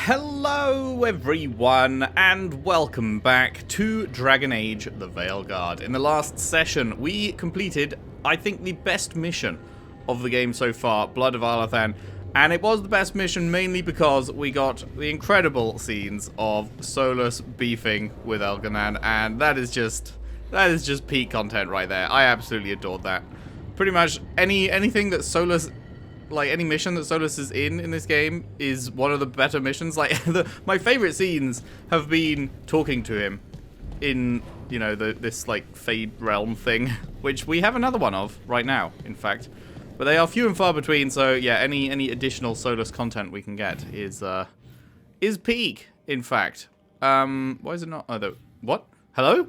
Hello everyone, and welcome back to Dragon Age the Veilguard. In the last session, we completed, I think, the best mission of the game so far, Blood of Arlathan. And it was the best mission mainly because we got the incredible scenes of Solus beefing with Elganan, and that is just peak content right there. I absolutely adored that. Pretty much anything that Solus, like any mission that Solus is in this game, is one of the better missions. Like my favorite scenes have been talking to him in, you know, this like Fade Realm thing, which we have another one of right now, in fact. But they are few and far between, so yeah, any additional Solus content we can get is peak, in fact. Why is it not? Oh, what? Hello?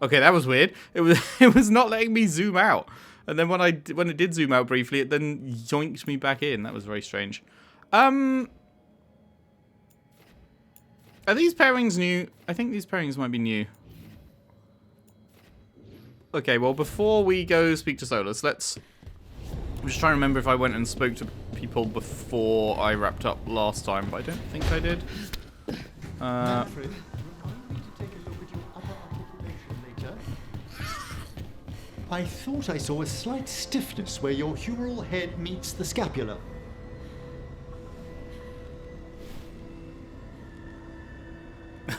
Okay, that was weird. It was not letting me zoom out. And then when it did zoom out briefly, it then yoinked me back in. That was very strange. Are these pairings new? I think these pairings might be new. Okay, well, before we go speak to Solus, I'm just trying to remember if I went and spoke to people before I wrapped up last time, but I don't think I did. Manfred, I need to take a look at your upper articulation later. I thought I saw a slight stiffness where your humeral head meets the scapula.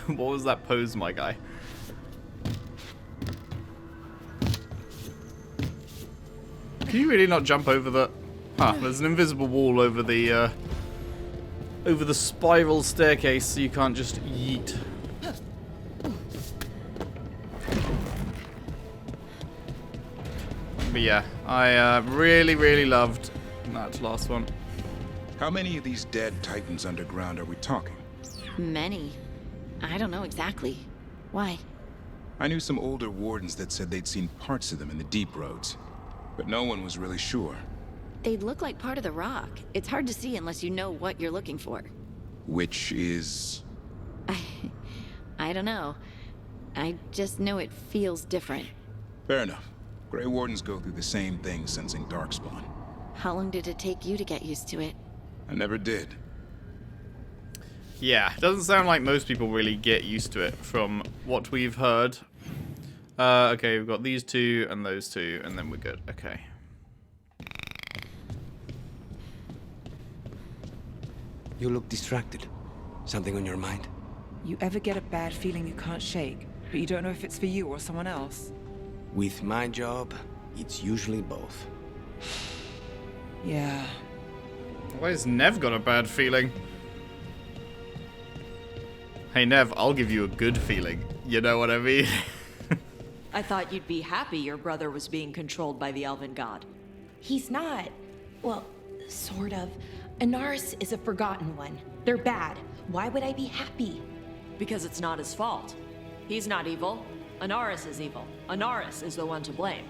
What was that pose, my guy? Can you really not jump over the... Ah, there's an invisible wall over the spiral staircase, so you can't just yeet. But yeah, I really, really loved that last one. How many of these dead Titans underground are we talking? Many. I don't know exactly. Why? I knew some older wardens that said they'd seen parts of them in the deep roads, but no one was really sure. They look like part of the rock. It's hard to see unless you know what you're looking for. Which is... I don't know. I just know it feels different. Fair enough. Grey Wardens go through the same thing sensing Darkspawn. How long did it take you to get used to it? I never did. Yeah, doesn't sound like most people really get used to it from what we've heard. Okay, we've got these two and those two, and then we're good. Okay. You look distracted. Something on your mind? You ever get a bad feeling you can't shake, but you don't know if it's for you or someone else? With my job, it's usually both. Yeah. Why has Nev got a bad feeling? Hey Nev, I'll give you a good feeling. You know what I mean? I thought you'd be happy your brother was being controlled by the Elven God. He's not. Well, sort of. Inaris is a forgotten one. They're bad. Why would I be happy? Because it's not his fault. He's not evil. Inaris is evil. Inaris is the one to blame.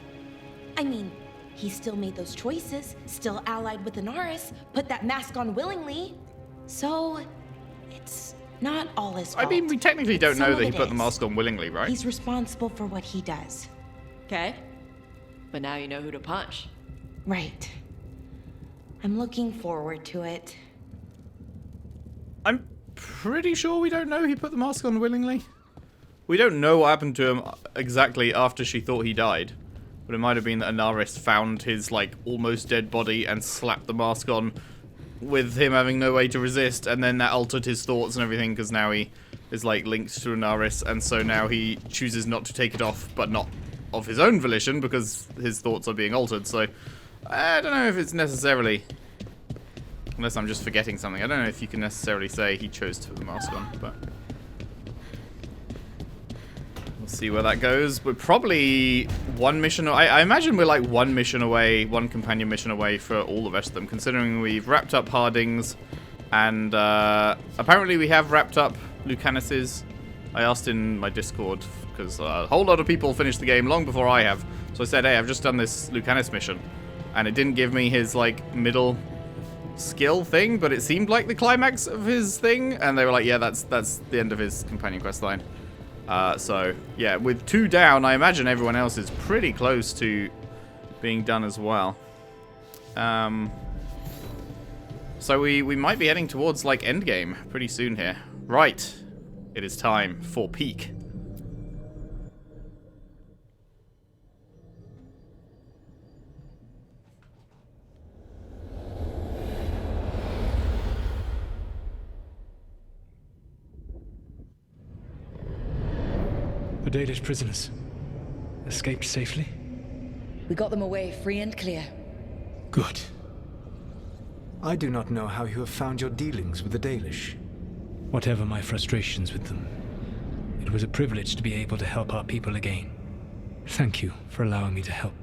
I mean, he still made those choices, still allied with Inaris, put that mask on willingly. So, it's not all his fault. I mean, we technically don't know that he Some of put it the is. mask on willingly, right? He's responsible for what he does. Okay? But now you know who to punch. Right. I'm looking forward to it. I'm pretty sure we don't know he put the mask on willingly. We don't know what happened to him exactly after she thought he died. But it might have been that Inaris found his, like, almost dead body and slapped the mask on with him having no way to resist, and then that altered his thoughts and everything, because now he is, like, linked to Inaris, and so now he chooses not to take it off, but not of his own volition, because his thoughts are being altered, so I don't know if it's necessarily... Unless I'm just forgetting something. I don't know if you can necessarily say he chose to put the mask on, but... We'll see where that goes. We're probably one mission... I imagine we're like one mission away, one companion mission away for all the rest of them, considering we've wrapped up Harding's, and apparently we have wrapped up Lucanus's. I asked in my Discord, because a whole lot of people finished the game long before I have. So I said, hey, I've just done this Lucanus mission. And it didn't give me his, like, middle skill thing, but it seemed like the climax of his thing. And they were like, yeah, that's the end of his companion quest line. So, yeah, with 2 down, I imagine everyone else is pretty close to being done as well. So we might be heading towards, like, endgame pretty soon here. Right. It is time for peak. The Dalish prisoners escaped safely? We got them away free and clear. Good. I do not know how you have found your dealings with the Dalish. Whatever my frustrations with them, it was a privilege to be able to help our people again. Thank you for allowing me to help.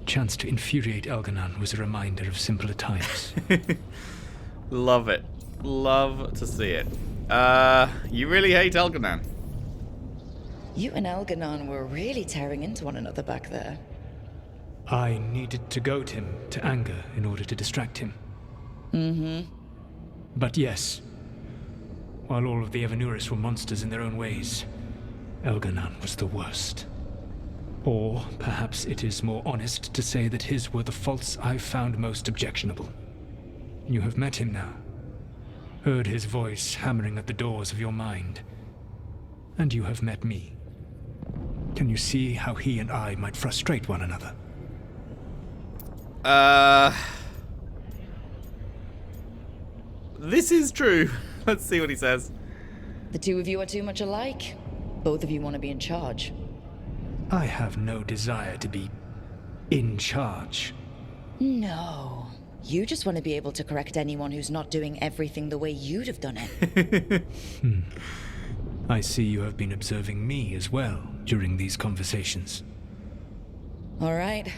Chance to infuriate Elganon was a reminder of simpler times. Love it. Love to see it. You really hate Elganon. You and Elganon were really tearing into one another back there. I needed to goad him to anger in order to distract him. Mm-hmm. But yes, while all of the Evanuris were monsters in their own ways, Elganon was the worst. Or perhaps it is more honest to say that his were the faults I've found most objectionable. You have met him now, heard his voice hammering at the doors of your mind, and you have met me. Can you see how he and I might frustrate one another? This is true. Let's see what he says. The two of you are too much alike. Both of you want to be in charge. I have no desire to be in charge. No. You just want to be able to correct anyone who's not doing everything the way you'd have done it. I see you have been observing me as well during these conversations. All right.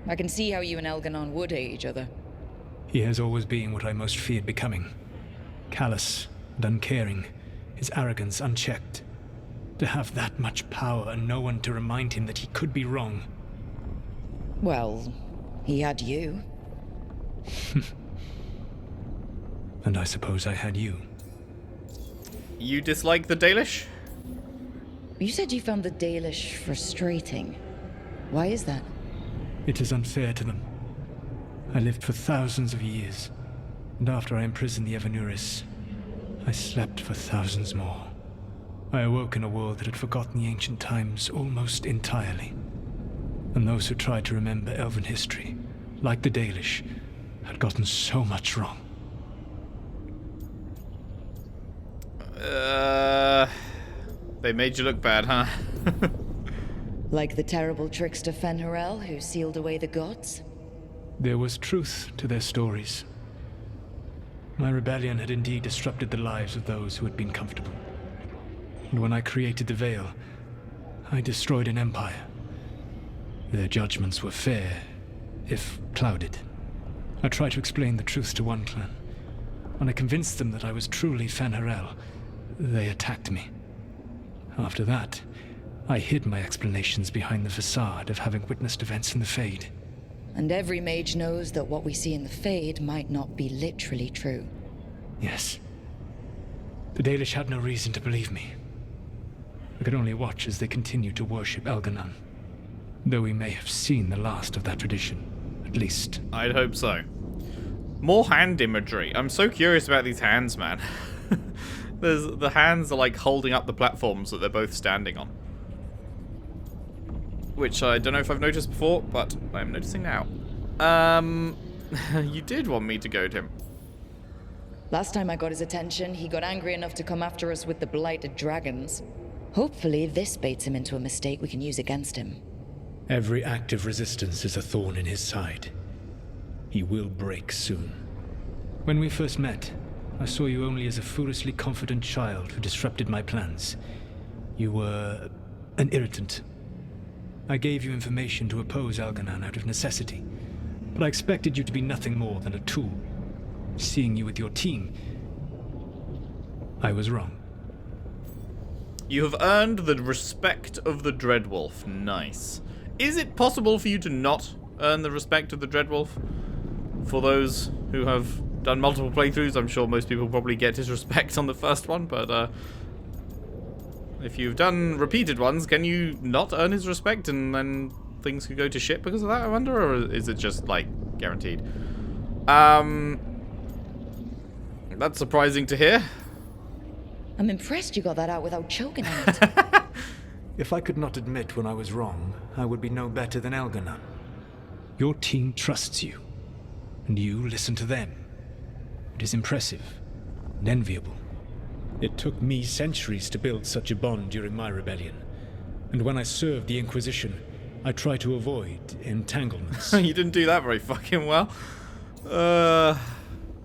I can see how you and Elganon would hate each other. He has always been what I most feared becoming. Callous and uncaring, his arrogance unchecked. To have that much power and no one to remind him that he could be wrong. Well, he had you. And I suppose I had you. You dislike the Dalish? You said you found the Dalish frustrating. Why is that? It is unfair to them. I lived for thousands of years, and after I imprisoned the Evanuris, I slept for thousands more. I awoke in a world that had forgotten the ancient times almost entirely. And those who tried to remember Elven history, like the Dalish, had gotten so much wrong. They made you look bad, huh? Like the terrible trickster Fen'Harel who sealed away the gods? There was truth to their stories. My rebellion had indeed disrupted the lives of those who had been comfortable. And when I created the Veil, I destroyed an empire. Their judgments were fair, if clouded. I tried to explain the truth to one clan. When I convinced them that I was truly Fen'Harel, they attacked me. After that, I hid my explanations behind the facade of having witnessed events in the Fade. And every mage knows that what we see in the Fade might not be literally true. Yes. The Dalish had no reason to believe me. I could only watch as they continued to worship Elganon. Though we may have seen the last of that tradition, at least. I'd hope so. More hand imagery. I'm so curious about these hands, man. The hands are like holding up the platforms that they're both standing on. Which I don't know if I've noticed before, but I'm noticing now. You did want me to goad him. Last time I got his attention, he got angry enough to come after us with the blighted dragons. Hopefully this baits him into a mistake we can use against him. Every act of resistance is a thorn in his side. He will break soon. When we first met, I saw you only as a foolishly confident child who disrupted my plans. You were an irritant. I gave you information to oppose Elganon out of necessity, but I expected you to be nothing more than a tool. Seeing you with your team, I was wrong. You have earned the respect of the Dreadwolf. Nice. Is it possible for you to not earn the respect of the Dreadwolf? For those who have done multiple playthroughs, I'm sure most people probably get his respect on the first one, but if you've done repeated ones, can you not earn his respect and then things could go to shit because of that, I wonder? Or is it just, like, guaranteed? That's surprising to hear. I'm impressed you got that out without choking on it. If I could not admit when I was wrong, I would be no better than Elganon. Your team trusts you, and you listen to them. It is impressive and enviable. It took me centuries to build such a bond during my rebellion, and when I served the Inquisition, I tried to avoid entanglements. You didn't do that very fucking well.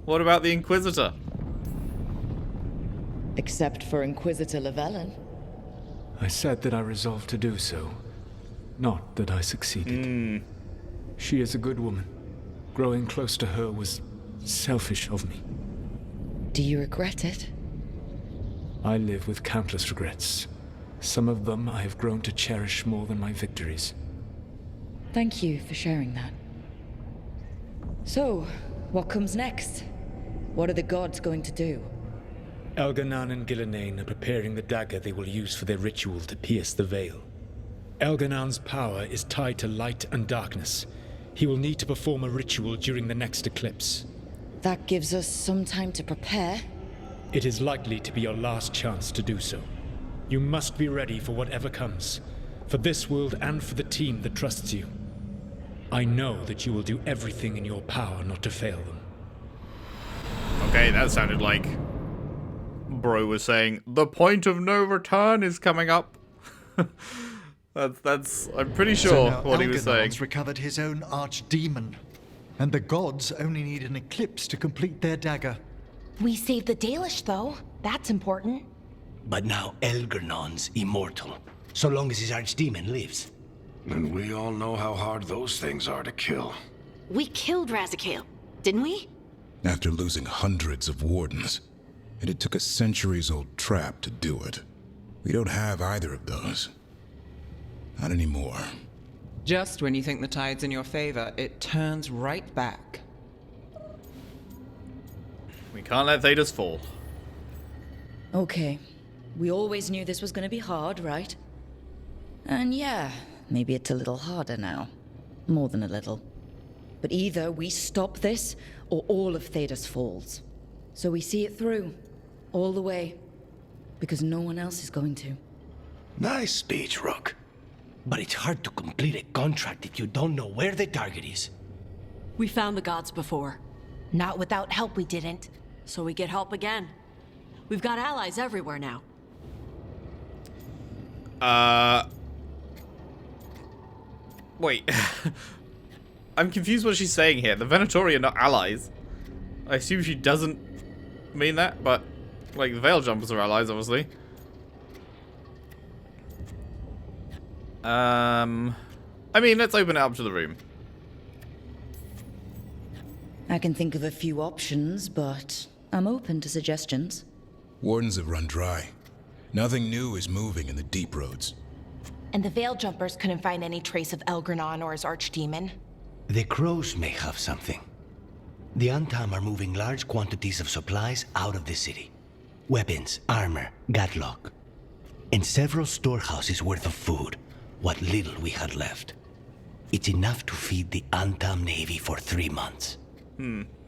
What about the Inquisitor? Except for Inquisitor Llewellyn. I said that I resolved to do so, not that I succeeded. She is a good woman. Growing close to her was selfish of me. Do you regret it? I live with countless regrets. Some of them I have grown to cherish more than my victories. Thank you for sharing that. So, what comes next? What are the gods going to do? Elganon and Gillenane are preparing the dagger they will use for their ritual to pierce the veil. Elganon's power is tied to light and darkness. He will need to perform a ritual during the next eclipse. That gives us some time to prepare. It is likely to be your last chance to do so. You must be ready for whatever comes, for this world and for the team that trusts you. I know that you will do everything in your power not to fail them. Okay, that sounded like Bro was saying, the point of no return is coming up. That's I'm pretty sure what he was saying. Elganon's recovered his own archdemon, and the gods only need an eclipse to complete their dagger. We saved the Dalish, though. That's important. But now Elganon's immortal, so long as his archdemon lives. And we all know how hard those things are to kill. We killed Razikale, didn't we? After losing hundreds of wardens. And it took a centuries-old trap to do it. We don't have either of those. Not anymore. Just when you think the tide's in your favor, it turns right back. We can't let Thedas fall. Okay. We always knew this was going to be hard, right? And yeah, maybe it's a little harder now. More than a little. But either we stop this, or all of Thedas falls. So we see it through. All the way. Because no one else is going to. Nice speech, Rook. But it's hard to complete a contract if you don't know where the target is. We found the gods before. Not without help, we didn't. So we get help again. We've got allies everywhere now. Wait. I'm confused what she's saying here. The Venatori are not allies. I assume she doesn't mean that, but like the Veil Jumpers are allies, obviously. I mean, let's open it up to the room. I can think of a few options, but I'm open to suggestions. Wardens have run dry. Nothing new is moving in the deep roads. And the Veil Jumpers couldn't find any trace of Elganon or his archdemon. The crows may have something. The Antam are moving large quantities of supplies out of the city. Weapons, armor, gatlock. And several storehouses worth of food, what little we had left. It's enough to feed the Antam Navy for 3 months.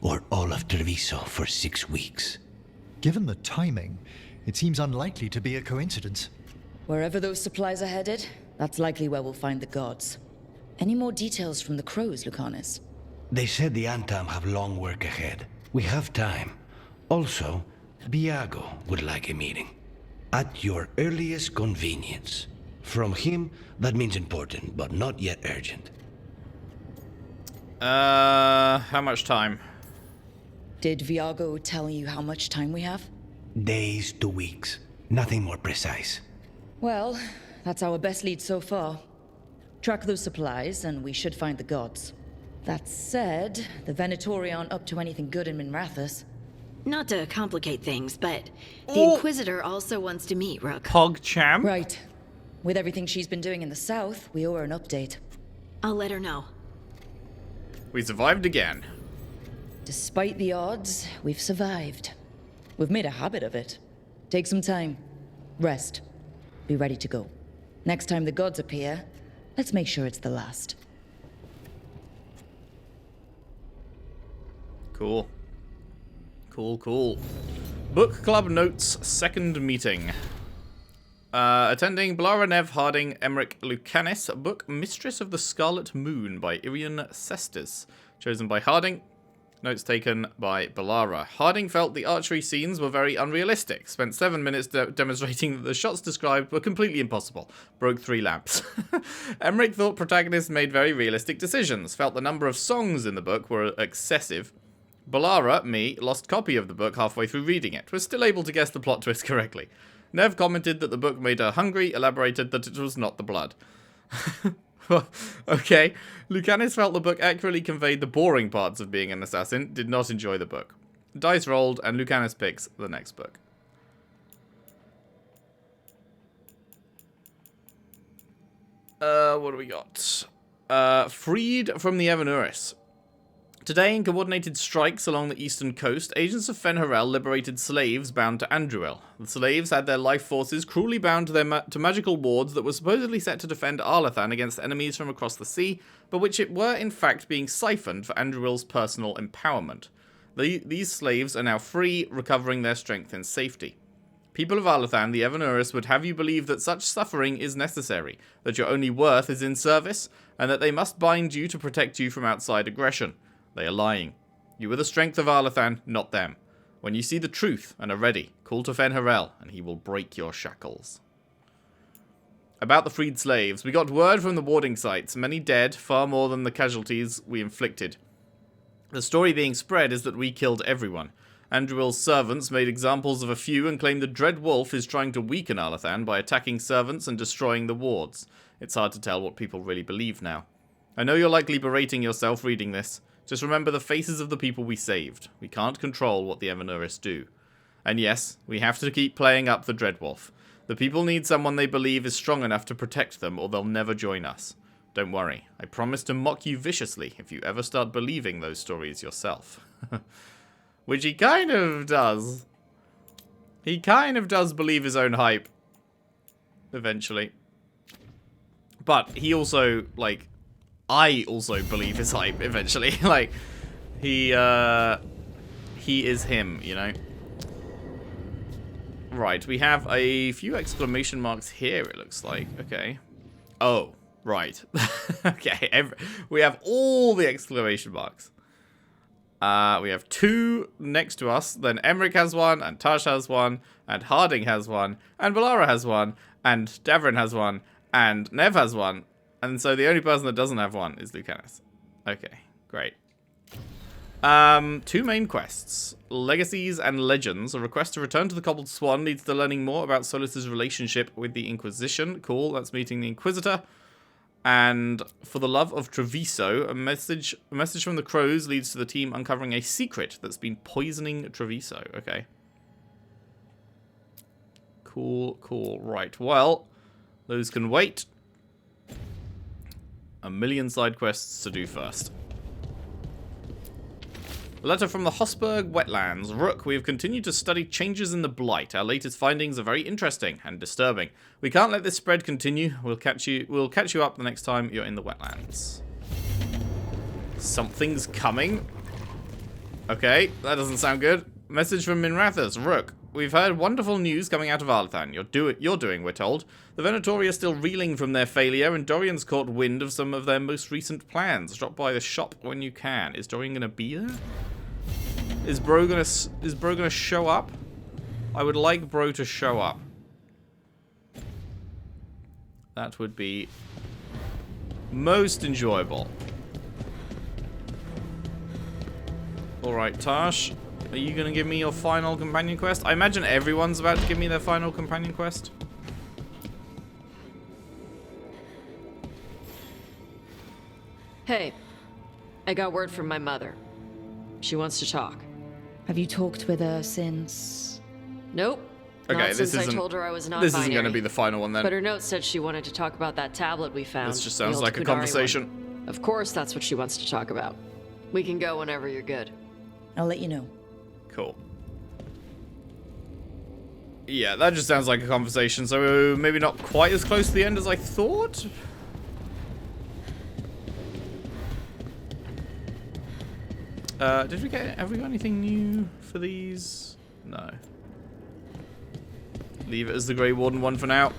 Or all of Treviso for 6 weeks. Given the timing, it seems unlikely to be a coincidence. Wherever those supplies are headed, that's likely where we'll find the gods. Any more details from the crows, Lucanus? They said the Antam have long work ahead. We have time. Also, Biago would like a meeting. At your earliest convenience. From him, that means important, but not yet urgent. How much time? Did Viago tell you how much time we have? Days to weeks. Nothing more precise. Well, that's our best lead so far. Track those supplies, and we should find the gods. That said, the Venatori aren't up to anything good in Minrathous. Not to complicate things, but the Inquisitor also wants to meet Rook. PogChamp? Right. With everything she's been doing in the south, we owe her an update. I'll let her know. We survived again. Despite the odds, we've survived. We've made a habit of it. Take some time. Rest. Be ready to go. Next time the gods appear, let's make sure it's the last. Cool. Cool, cool. Book Club Notes second meeting. Attending Belara, Nev, Harding, Emmerich, Lucanis. Book Mistress of the Scarlet Moon by Irian Cestus. Chosen by Harding. Notes taken by Belara. Harding felt the archery scenes were very unrealistic. Spent 7 minutes demonstrating that the shots described were completely impossible. Broke 3 lamps. Emmerich thought protagonists made very realistic decisions. Felt the number of songs in the book were excessive. Belara, me, lost copy of the book halfway through reading it. Was still able to guess the plot twist correctly. Nev commented that the book made her hungry, elaborated that it was not the blood. Okay. Lucanis felt the book accurately conveyed the boring parts of being an assassin, did not enjoy the book. Dice rolled, and Lucanis picks the next book. What do we got? Freed from the Evanuris. Today, in coordinated strikes along the eastern coast, agents of Fen'Harel liberated slaves bound to Andruil. The slaves had their life forces cruelly bound to magical wards that were supposedly set to defend Arlathan against enemies from across the sea, but which were in fact being siphoned for Andruil's personal empowerment. These slaves are now free, recovering their strength in safety. People of Arlathan, the Evanuris would have you believe that such suffering is necessary, that your only worth is in service, and that they must bind you to protect you from outside aggression. They are lying. You are the strength of Arlathan, not them. When you see the truth and are ready, call to Fen'Harel, and he will break your shackles. About the freed slaves, we got word from the warding sites, many dead, far more than the casualties we inflicted. The story being spread is that we killed everyone. Andruil's servants made examples of a few and claimed the Dreadwolf is trying to weaken Arlathan by attacking servants and destroying the wards. It's hard to tell what people really believe now. I know you're likely berating yourself reading this. Just remember the faces of the people we saved. We can't control what the Evanuris do. And yes, we have to keep playing up the Dreadwolf. The people need someone they believe is strong enough to protect them, or they'll never join us. Don't worry, I promise to mock you viciously if you ever start believing those stories yourself. Which he kind of does. He kind of does believe his own hype. Eventually. But he also, like... I also believe his hype eventually. Like, he is him, you know? Right, we have a few exclamation marks here, it looks like. Okay. Oh, right. Okay, we have all the exclamation marks. We have 2 next to us, then Emmerich has 1, and Tash has 1, and Harding has 1, and Belara has 1, and Davrin has 1, and Nev has 1. And so the only person that doesn't have 1 is Lucanis. Okay, great. 2 main quests. Legacies and Legends. A request to return to the Cobbled Swan leads to learning more about Solus's relationship with the Inquisition. Cool, that's meeting the Inquisitor. And for the love of Treviso, a message from the Crows leads to the team uncovering a secret that's been poisoning Treviso. Okay. Cool, cool. Right, well, those can wait. A million side quests to do first. A letter from the Hosberg Wetlands. Rook, we have continued to study changes in the Blight. Our latest findings are very interesting and disturbing. We can't let this spread continue. We'll catch you up the next time you're in the wetlands. Something's coming. Okay, that doesn't sound good. Message from Minrathus. Rook, we've heard wonderful news coming out of Arlathan. You're doing, we're told. The Venatori are still reeling from their failure, and Dorian's caught wind of some of their most recent plans. Drop by the shop when you can. Is Dorian gonna be there? Is Bro gonna show up? I would like Bro to show up. That would be most enjoyable. Alright, Tash. Are you going to give me your final companion quest? I imagine everyone's about to give me their final companion quest. Hey, I got word from my mother. She wants to talk. Have you talked with her since? Nope. Okay, Not this since isn't. I told her I was non-binary. This isn't going to be the final one then. But her note said she wanted to talk about that tablet we found. This just sounds like a conversation. One. Of course, that's what she wants to talk about. We can go whenever you're good. I'll let you know. Cool. Yeah, that just sounds like a conversation, so maybe not quite as close to the end as I thought. Have we got anything new for these? No. Leave it as the Grey Warden one for now.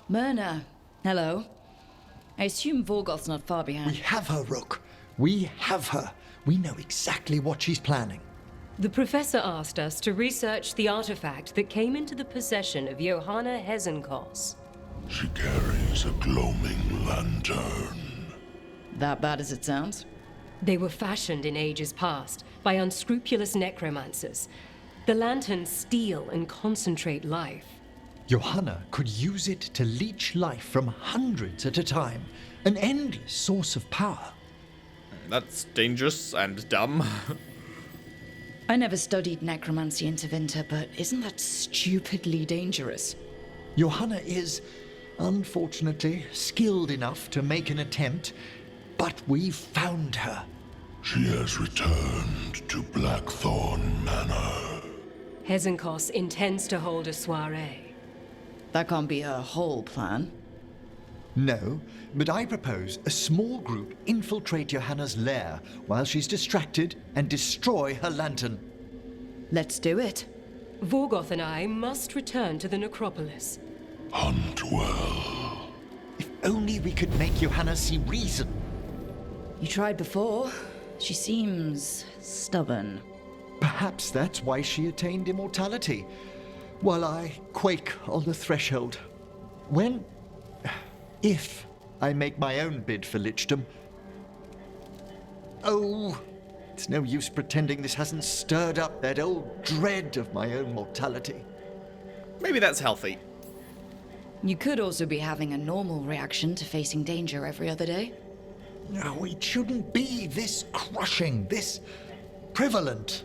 Myrna, hello. I assume Vorgoth's not far behind. We have her, Rook. We have her. We know exactly what she's planning. The professor asked us to research the artifact that came into the possession of Johanna Hezenkos. She carries a gloaming lantern. That bad as it sounds? They were fashioned in ages past by unscrupulous necromancers. The lanterns steal and concentrate life. Johanna could use it to leech life from hundreds at a time. An endless source of power. That's dangerous and dumb. I never studied necromancy in Tevinter, but isn't that stupidly dangerous? Johanna is, unfortunately, skilled enough to make an attempt, but we've found her. She has returned to Blackthorn Manor. Hezenkos intends to hold a soiree. That can't be her whole plan. No, but I propose a small group infiltrate Johanna's lair while she's distracted and destroy her lantern. Let's do it. Vorgoth and I must return to the necropolis. Hunt well. If only we could make Johanna see reason. You tried before. She seems stubborn. Perhaps that's why she attained immortality, while I quake on the threshold. If I make my own bid for lichdom. Oh, it's no use pretending this hasn't stirred up that old dread of my own mortality. Maybe that's healthy. You could also be having a normal reaction to facing danger every other day. No, it shouldn't be this crushing, this prevalent.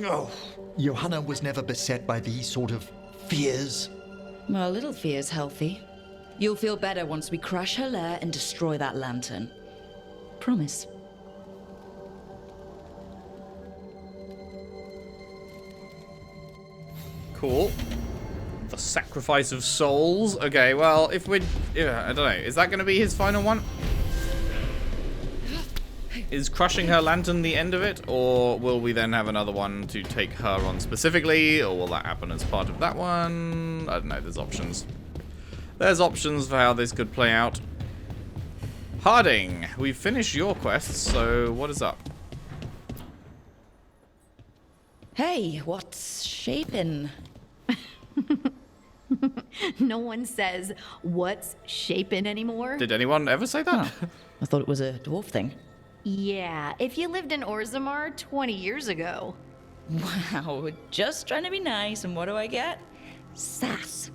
Oh, Johanna was never beset by these sort of fears. Well, a little fear's healthy. You'll feel better once we crush her lair and destroy that lantern. Promise. Cool. The sacrifice of souls. Okay, well, if we're... Yeah, I don't know. Is that going to be his final one? Is crushing her lantern the end of it? Or will we then have another one to take her on specifically? Or will that happen as part of that one? I don't know. There's options. There's options for how this could play out. Harding, we've finished your quests, so what is up? Hey, what's shaping? No one says what's shaping anymore. Did anyone ever say that? Oh, I thought it was a dwarf thing. Yeah, if you lived in Orzammar 20 years ago. Wow, just trying to be nice, and what do I get? Sass.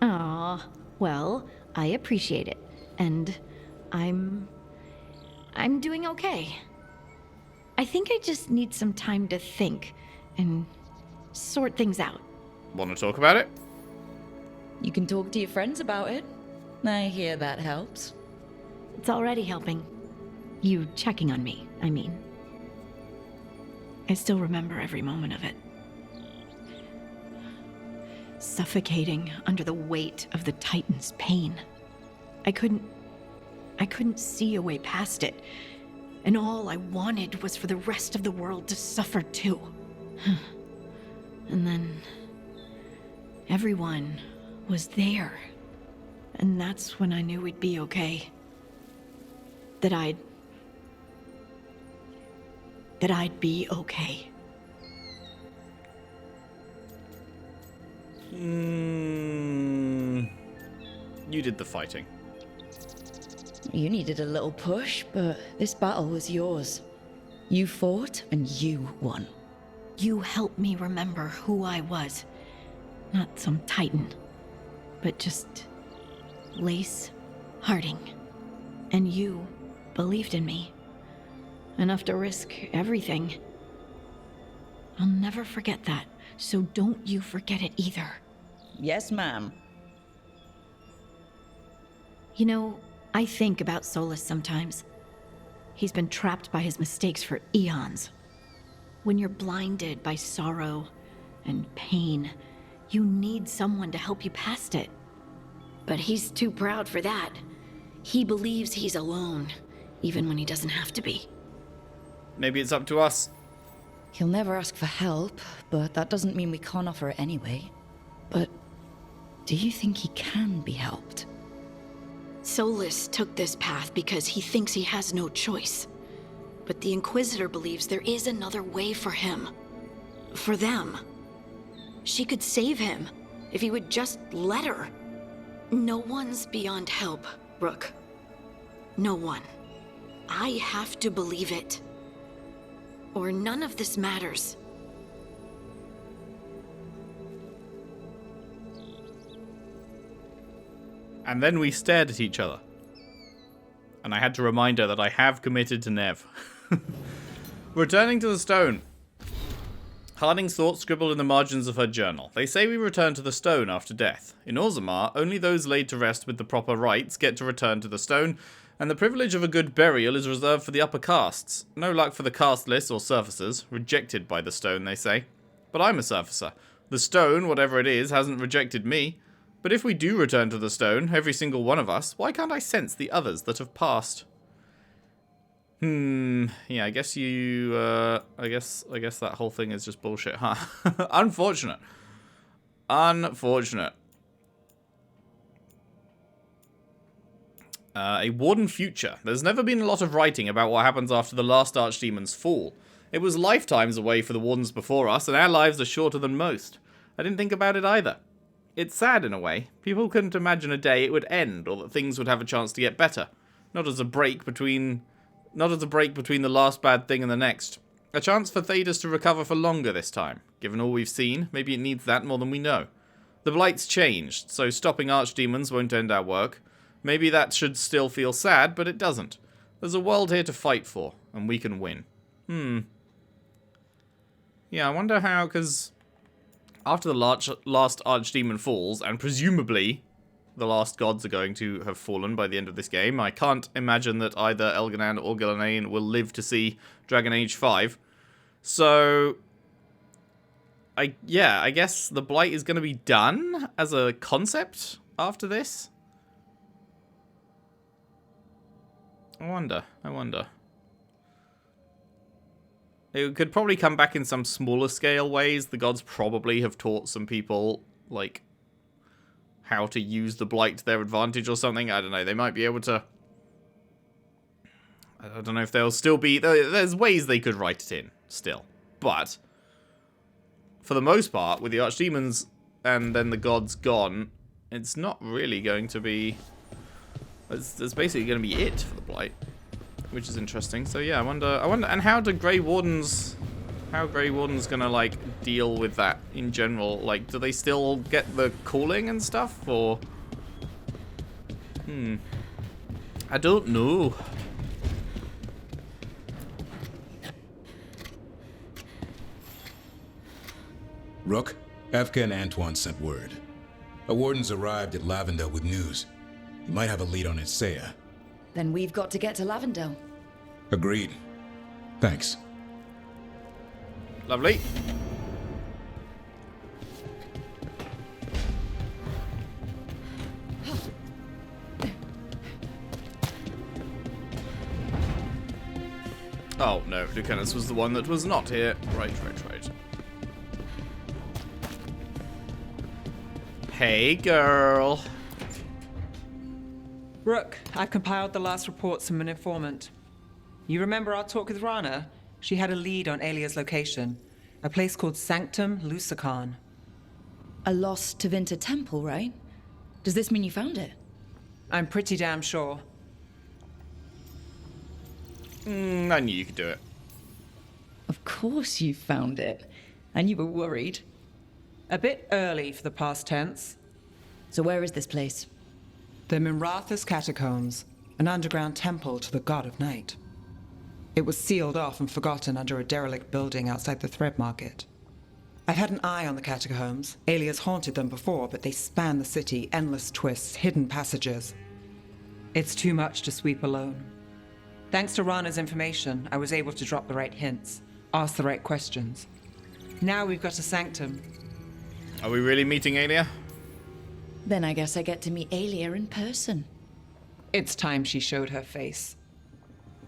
Aw, well, I appreciate it. And I'm doing okay. I think I just need some time to think and sort things out. Want to talk about it? You can talk to your friends about it. I hear that helps. It's already helping. You checking on me, I mean. I still remember every moment of it. Suffocating under the weight of the Titan's pain. I couldn't see a way past it. And all I wanted was for the rest of the world to suffer too. And then everyone was there. And that's when I knew we'd be okay. That I'd be okay. You did the fighting. You needed a little push, but this battle was yours. You fought, and you won. You helped me remember who I was. Not some titan, but just Lace Harding. And you believed in me. Enough to risk everything. I'll never forget that, so don't you forget it either. Yes, ma'am. You know, I think about Solus sometimes. He's been trapped by his mistakes for eons. When you're blinded by sorrow and pain, you need someone to help you past it. But he's too proud for that. He believes he's alone, even when he doesn't have to be. Maybe it's up to us. He'll never ask for help, but that doesn't mean we can't offer it anyway. But do you think he can be helped? Solus took this path because he thinks he has no choice. But the Inquisitor believes there is another way for him. For them. She could save him, if he would just let her. No one's beyond help, Rook. No one. I have to believe it. Or none of this matters. And then we stared at each other. And I had to remind her that I have committed to Nev. Returning to the stone. Harding's thoughts scribbled in the margins of her journal. They say we return to the stone after death. In Orzammar, only those laid to rest with the proper rites get to return to the stone, and the privilege of a good burial is reserved for the upper castes. No luck for the casteless or surfacers. Rejected by the stone, they say. But I'm a surfacer. The stone, whatever it is, hasn't rejected me. But if we do return to the stone, every single one of us, why can't I sense the others that have passed? Yeah, I guess you, I guess that whole thing is just bullshit, huh? Unfortunate. Unfortunate. A Warden future. There's never been a lot of writing about what happens after the last Archdemon's fall. It was lifetimes away for the Wardens before us, and our lives are shorter than most. I didn't think about it either. It's sad in a way. People couldn't imagine a day it would end, or that things would have a chance to get better. Not as a break between the last bad thing and the next. A chance for Thedas to recover for longer this time. Given all we've seen, maybe it needs that more than we know. The Blight's changed, so stopping archdemons won't end our work. Maybe that should still feel sad, but it doesn't. There's a world here to fight for, and we can win. Yeah, I wonder how, because after the last archdemon falls, and presumably the last gods are going to have fallen by the end of this game, I can't imagine that either Elganan or Gilanain will live to see Dragon Age 5. So, I guess the Blight is going to be done as a concept after this. I wonder. It could probably come back in some smaller scale ways. The gods probably have taught some people, like, how to use the Blight to their advantage or something. I don't know. They might be able to... I don't know if they'll still be... There's ways they could write it in, still. But, for the most part, with the archdemons and then the gods gone, it's not really going to be... It's basically going to be it for the Blight, which is interesting. So yeah, I wonder, and how do Grey Wardens gonna like deal with that in general? Like, do they still get the calling and stuff, or? I don't know. Rook, Evka and Antoine sent word. A warden's arrived at Lavendale with news. He might have a lead on Isaiah. Then we've got to get to Lavendale. Agreed. Thanks. Lovely. Oh, no. Lucanus was the one that was not here. Right. Hey, girl. Rook, I've compiled the last reports from an informant. You remember our talk with Rana? She had a lead on Alia's location. A place called Sanctum Lucican. A lost Tevinter temple, right? Does this mean you found it? I'm pretty damn sure. I knew you could do it. Of course you found it. And you were worried. A bit early for the past tense. So where is this place? The Minratha's Catacombs, an underground temple to the god of night. It was sealed off and forgotten under a derelict building outside the Thread Market. I've had an eye on the catacombs. Alias haunted them before, but they span the city, endless twists, hidden passages. It's too much to sweep alone. Thanks to Rana's information, I was able to drop the right hints, ask the right questions. Now we've got a sanctum. Are we really meeting Alia? Then I guess I get to meet Aelia in person. It's time she showed her face.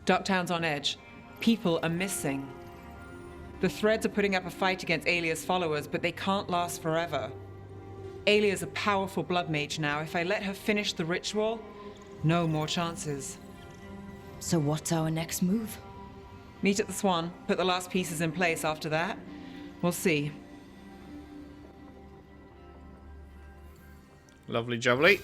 Ducktown's on edge. People are missing. The Threads are putting up a fight against Aelia's followers, but they can't last forever. Aelia's a powerful blood mage now. If I let her finish the ritual, no more chances. So what's our next move? Meet at the Swan. Put the last pieces in place after that. We'll see. Lovely jubbly.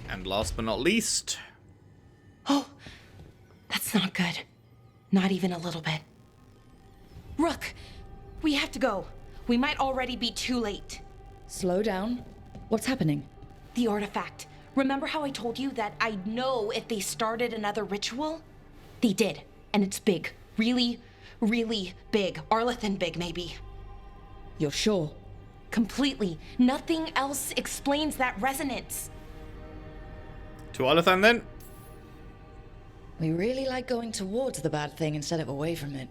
And last but not least... Oh, that's not good. Not even a little bit. Rook, we have to go. We might already be too late. Slow down. What's happening? The artifact. Remember how I told you that I'd know if they started another ritual? They did, and it's big. Really, really big. Arlathan big, maybe. You're sure? Completely. Nothing else explains that resonance. To Arlathan, then? We really like going towards the bad thing instead of away from it.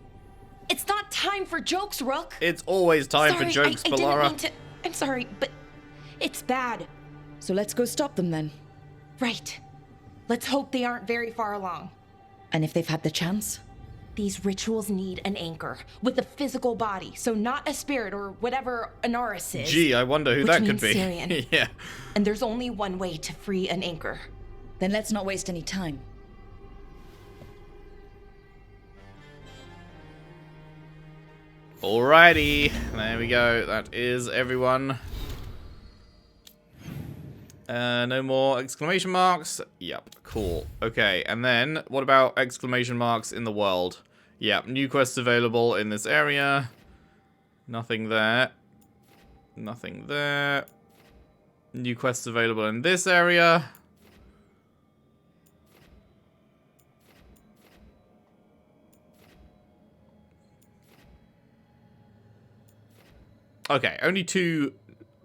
It's not time for jokes, Rook. It's always time for jokes, I Balara. didn't mean to... I'm sorry, but it's bad. So let's go stop them then. Right. Let's hope they aren't very far along. And if they've had the chance? These rituals need an anchor with a physical body, so not a spirit or whatever Anaris is. Gee, I wonder who that could be. Syrian. Yeah. And there's only one way to free an anchor. Then let's not waste any time. Alrighty, there we go. That is everyone. No more exclamation marks. Yep, cool. Okay, and then what about exclamation marks in the world? Yep, new quests available in this area. Nothing there. Nothing there. New quests available in this area. Okay, only 2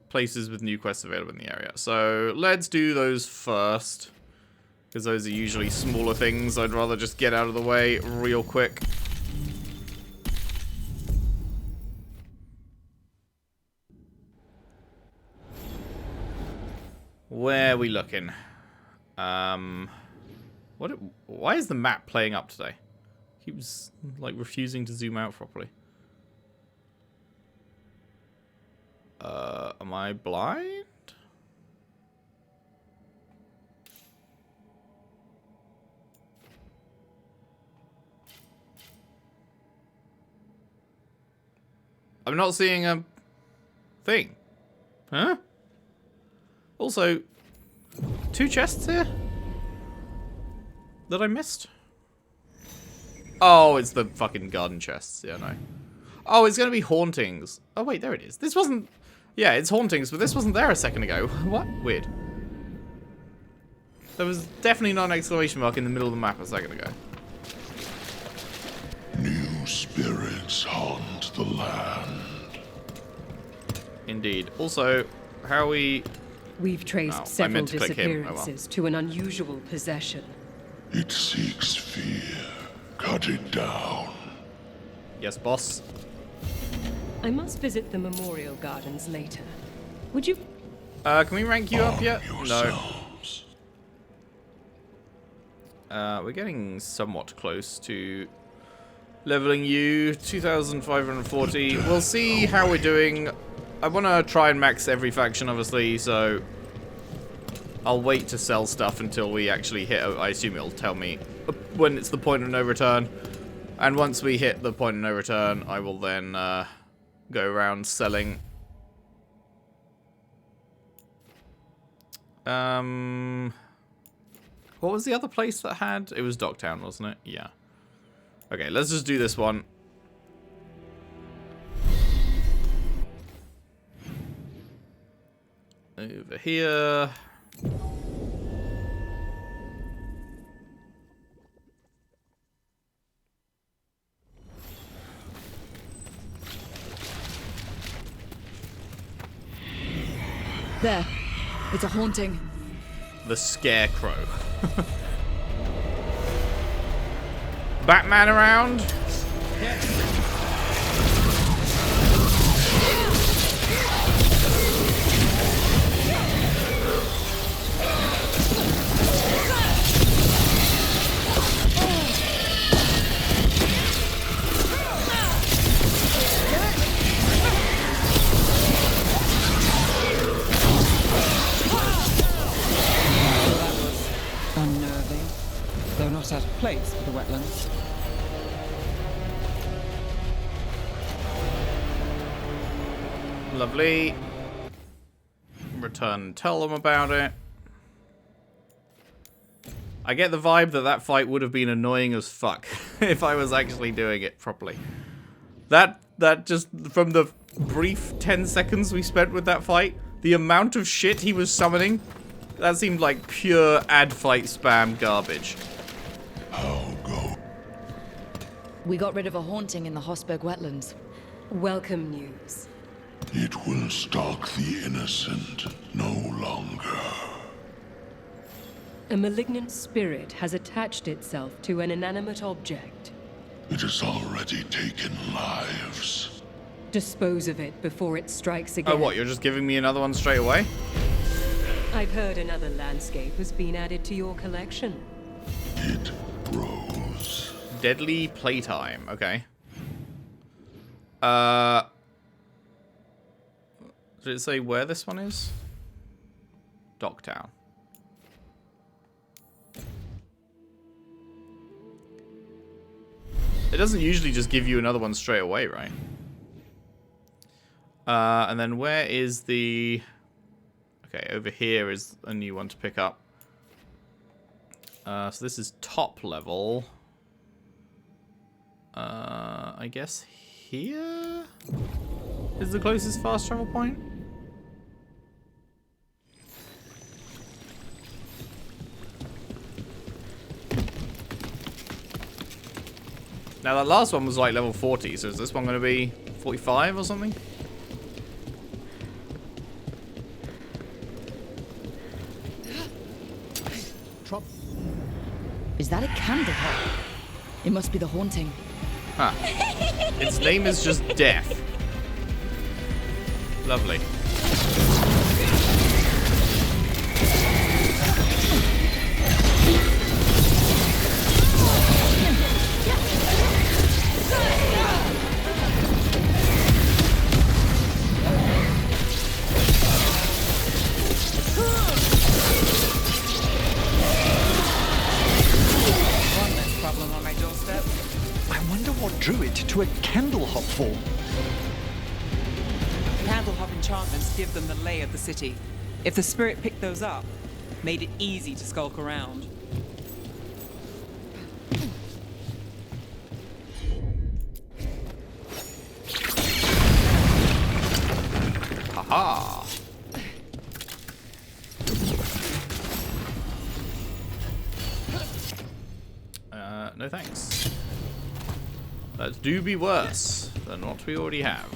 places with new quests available in the area. So let's do those first, because those are usually smaller things. I'd rather just get out of the way real quick. Where are we looking? Why is the map playing up today? Keeps like refusing to zoom out properly. Am I blind? I'm not seeing a thing. Huh? Also, 2 chests here? That I missed? Oh, it's the fucking garden chests. Yeah, no. Oh, it's gonna be hauntings. Oh, wait, there it is. This wasn't... Yeah, it's hauntings, but this wasn't there a second ago. What? Weird. There was definitely not an exclamation mark in the middle of the map a second ago. New spirits haunt the land. Indeed. Also, how are we... We've traced I several meant to click him. disappearances to an unusual possession. It seeks fear. Cut it down. Yes, boss. I must visit the memorial gardens later. Would you... Can we rank you up yet? Yourselves. No. We're getting somewhat close to leveling you. 2,540. We'll see how we're doing. I want to try and max every faction, obviously, so I'll wait to sell stuff until we actually hit... I assume it'll tell me when it's the point of no return. And once we hit the point of no return, I will then go around selling. What was the other place that had? It was Docktown, wasn't it? Yeah. Okay, let's just do this one. Over here. There. It's a haunting. The Scarecrow. Batman around? Unnerving, though not out of place for the wetlands. Lovely. Return and tell them about it. I get the vibe that that fight would have been annoying as fuck if I was actually doing it properly. That just, from the brief 10 seconds we spent with that fight, the amount of shit he was summoning, that seemed like pure ad fight spam garbage. We got rid of a haunting in the Hosberg wetlands. Welcome news. It will stalk the innocent no longer. A malignant spirit has attached itself to an inanimate object. It has already taken lives. Dispose of it before it strikes again. Oh, what? You're just giving me another one straight away? I've heard another landscape has been added to your collection. It grows. Deadly playtime. Okay. Did it say where this one is? Docktown. It doesn't usually just give you another one straight away, right? And then where is the... Okay, over here is a new one to pick up. So this is top level. I guess here is the closest fast travel point. Now that last one was like level 40, so is this one going to be 45 or something? Is that a candle hop? It must be the haunting. Huh. Its name is just Death. Lovely. What drew it to a candle hop form? Candle hop enchantments give them the lay of the city. If the spirit picked those up, made it easy to skulk around. Haha. No thanks. That do be worse than what we already have.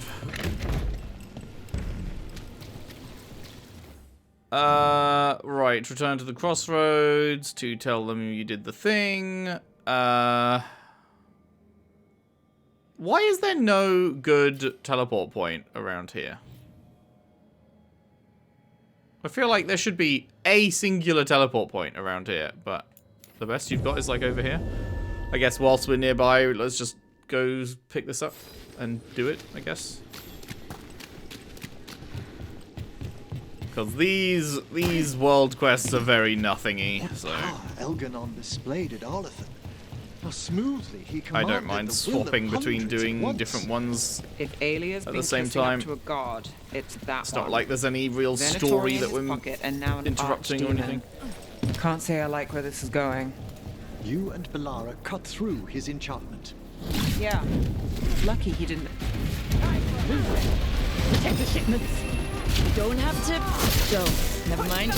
Right, return to the crossroads to tell them you did the thing. Why is there no good teleport point around here? I feel like there should be a singular teleport point around here, but the best you've got is like over here. I guess whilst we're nearby, let's just go pick this up and do it, I guess. Because these world quests are very nothingy, so Elganon displayed at Arlethan. How smoothly he I commanded don't mind the will of swapping between hundreds at doing once. different ones If Alia's at been the same kissing up time. to a god, it's that It's not one. like there's any real Venatorian story in that his we're pocket and now an interrupting or archdemon. anything. Can't say I like where this is going. You and Belara cut through his enchantment. Yeah. Lucky he didn't. Protect the shipments. You don't have to. Don't. Never mind.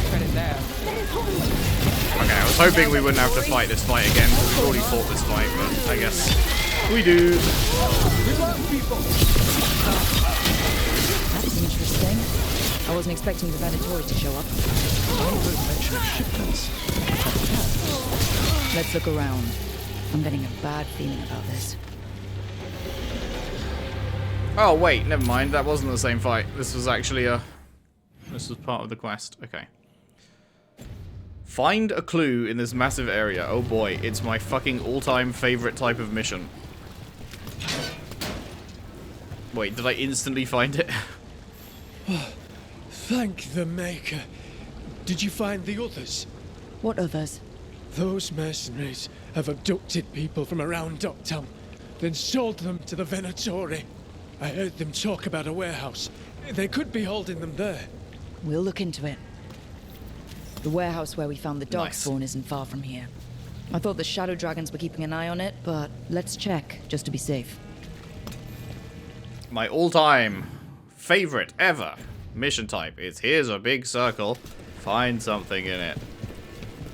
Credit there. Okay, I was hoping we wouldn't have to fight this fight again, because we've already fought this fight, but I guess we do. I wasn't expecting the Venatori to show up. I heard mention of shipments. Let's look around. I'm getting a bad feeling about this. Oh, wait, never mind. That wasn't the same fight. This was actually this was part of the quest. Okay. Find a clue in this massive area. Oh boy, it's my fucking all-time favorite type of mission. Wait, did I instantly find it? Thank the Maker. Did you find the others? What others? Those mercenaries have abducted people from around Docktown, then sold them to the Venatori. I heard them talk about a warehouse. They could be holding them there. We'll look into it. The warehouse where we found the dog Nice. spawn isn't far from here. I thought the Shadow Dragons were keeping an eye on it, but let's check, just to be safe. My all-time favorite ever mission type is here's a big circle, find something in it.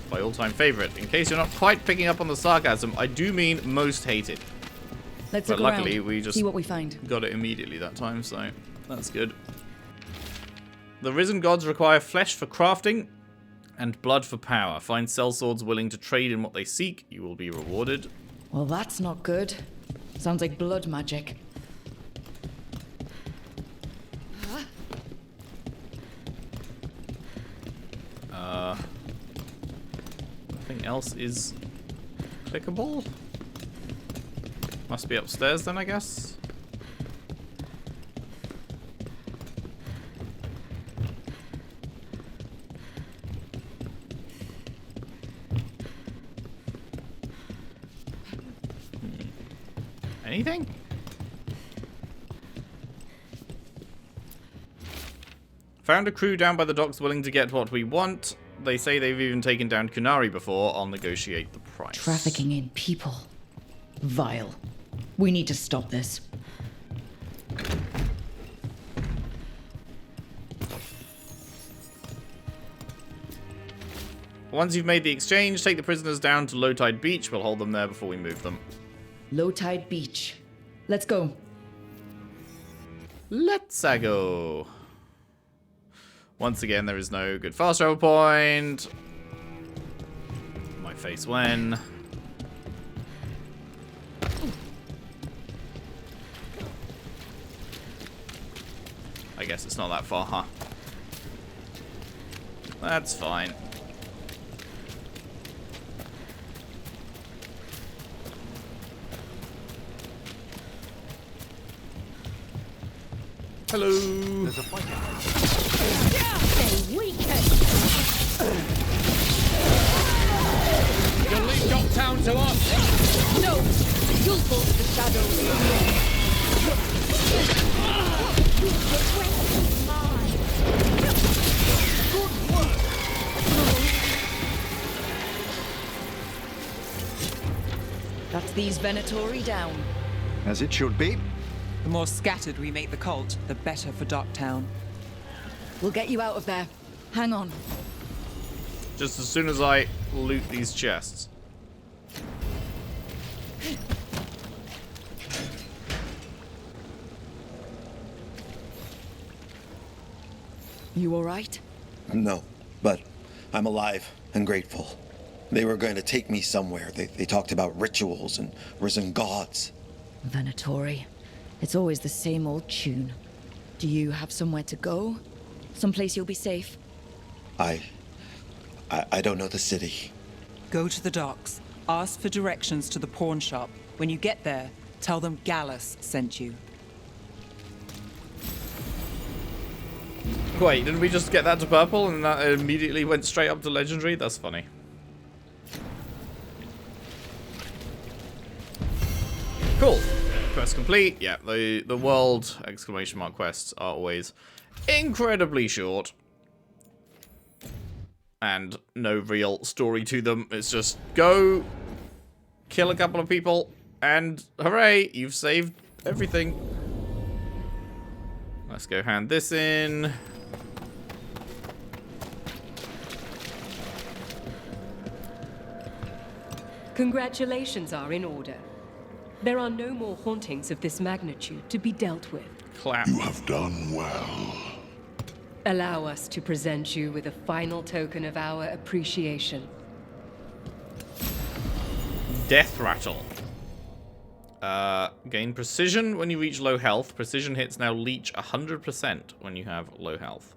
My all-time favorite. In case you're not quite picking up on the sarcasm, I do mean most hated. Let's But look luckily, around, we just see what we find. got it immediately that time, so that's good. The risen gods require flesh for crafting and blood for power. Find sellswords willing to trade in what they seek. You will be rewarded. Well, that's not good. Sounds like blood magic. Nothing else is clickable. Must be upstairs then, I guess. Anything? Found a crew down by the docks willing to get what we want. They say they've even taken down Kunari before. I'll negotiate the price. Trafficking in people. Vile. We need to stop this. Once you've made the exchange, take the prisoners down to Low Tide Beach. We'll hold them there before we move them. Low Tide Beach. Let's go. Let's go. Once again, there is no good fast travel point. My face when. I guess it's not that far, huh? That's fine. Hello. There's a fight ahead. Stay weakened. You'll leave Docktown to us. No, you'll fall to the shadows. The quest is mine. Good work. That's these Venatori down. As it should be. The more scattered we make the cult, the better for Docktown. We'll get you out of there. Hang on. Just as soon as I loot these chests. You all right? No, but I'm alive and grateful. They were going to take me somewhere. They talked about rituals and risen gods. Venatori. It's always the same old tune. Do you have somewhere to go? Someplace you'll be safe? I don't know the city. Go to the docks. Ask for directions to the pawn shop. When you get there, tell them Gallus sent you. Wait, didn't we just get that to purple and that immediately went straight up to legendary? That's funny. Cool. Quest complete. Yeah, the world exclamation mark quests are always incredibly short. And no real story to them. It's just go, kill a couple of people, and hooray, you've saved everything. Let's go hand this in. Congratulations are in order. There are no more hauntings of this magnitude to be dealt with. Clap. You have done well. Allow us to present you with a final token of our appreciation. Death Rattle. Gain precision when you reach low health. Precision hits now leech 100% when you have low health.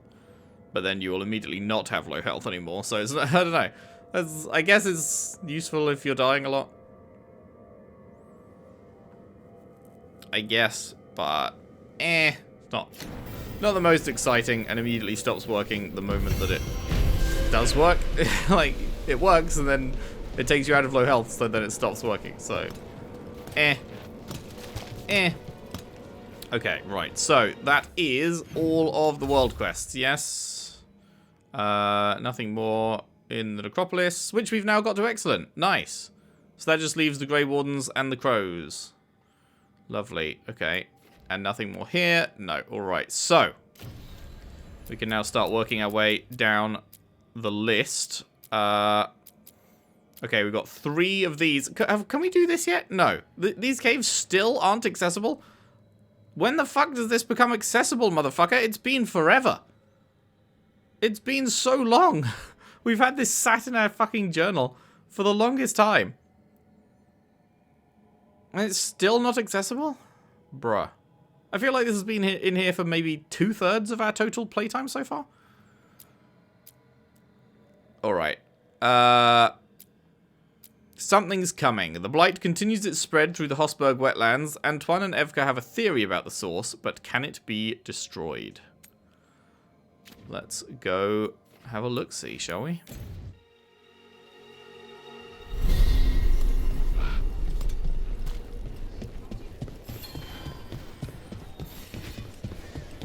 But then you will immediately not have low health anymore, so it's, I don't know. I guess it's useful if you're dying a lot. I guess, but not the most exciting, and immediately stops working the moment that it does work. Like, it works and then it takes you out of low health, so then it stops working, so okay, right, so that is all of the world quests, yes. Nothing more in the necropolis, which we've now got to excellent. Nice. So that just leaves the Grey Wardens and the Crows. Lovely, okay. And nothing more here? No, alright. So, we can now start working our way down the list. Okay, we've got 3 of these. Can we do this yet? No. These caves still aren't accessible? When the fuck does this become accessible, motherfucker? It's been forever. It's been so long. We've had this sat in our fucking journal for the longest time. And it's still not accessible? Bruh. I feel like this has been in here for maybe 2/3 of our total playtime so far. Alright. Something's coming. The blight continues its spread through the Hossberg wetlands. Antoine and Evka have a theory about the source, but can it be destroyed? Let's go have a look-see, shall we?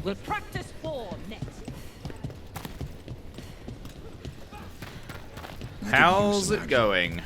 We'll practice 4 next. How's it going?